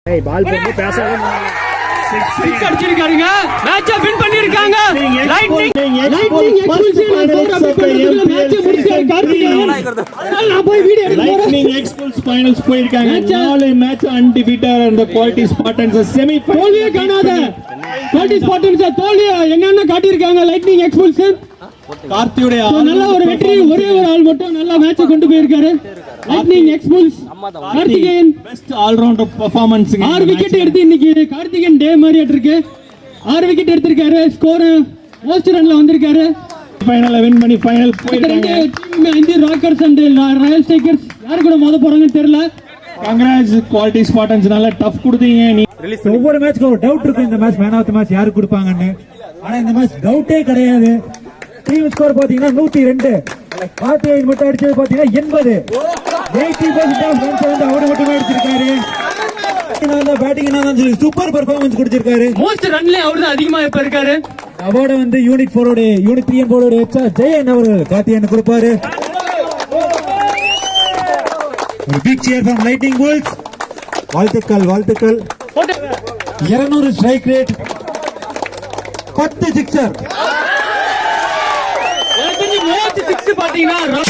பால் போட்டு பேசாத சிக்ஸ் அடிச்சிருக்காங்க மேட்சை வின் பண்ணிருக்காங்க லைட்னிங் எக்ஸ்பல்ஸ் ஃபைனல்ஸ் போயிருக்காங்க 4 மேட்ச் அன்டிபீட்டட் அந்த குவாலிட்டி ஸ்பார்டன்ஸ் செமி தோல்வியே காணாத குவாலிட்டி ஸ்பார்டன்ஸ் தோல்வியை என்னென்ன காட்டியிருக்காங்க லைட்னிங் எக்ஸ்பல்ஸ் கார்த்தியுடைய நல்ல ஒரு வெற்றி ஒரே ஒரு ஆள் மட்டும் நல்ல மேட்சை கொண்டு போயிருக்காரு lightning Xpulse Karthikeyan best all rounder performance 6 wicket எடுத்து இன்னைக்கு கார்த்திகேயன் டே மாதிரி இருக்கு 6 விக்கெட் எடுத்திருக்காரு ஸ்கோர் மோஸ்ட் ரன்ல வந்திருக்காரு ஃபைனல்ல வின் பண்ணி ஃபைனல் போயிருக்காங்க Indian rockers and royal strikers யாரு கூட மோத போறாங்கன்னு தெரியல கங்க்ராட்ஸ் குவாலிட்டி ஸ்பார்டன்ஸ் நல்ல டஃப் கொடுத்தீங்க நீ ஒவ்வொரு மேட்ச்க்கு ஒரு டவுட் இருக்கு இந்த match man of the match யாரு கொடுப்பாங்கன்னு ஆனா இந்த மேட்ச் டவுட்டே கிடையாது டீம் ஸ்கோர் பாத்தீங்கன்னா 102 கார்த்திகேயன் மட்டும் அடிச்சது பாத்தீங்கன்னா 80 80% ஆஃப் ரன்ஸ் வந்து அவரு மட்டுமே அடிச்சிருக்காரு பேட்டிங் சூப்பர் பெர்ஃபார்மன்ஸ் கொடுத்திருக்காரு மோஸ்ட் ரன்ல அவரு தான் அதிகமா இப்ப இருக்காரு அவார்டு வந்து யூனிட் 4 யூனிட் 3 போர்டோட ஜெயன் அவர்கள் கார்த்திகேயன் கொடுப்பாரு ஒரு big cheer from lightning bulls வாழ்த்துக்கள் 200 strike rate 10 sixer most six பாத்தீங்கன்னா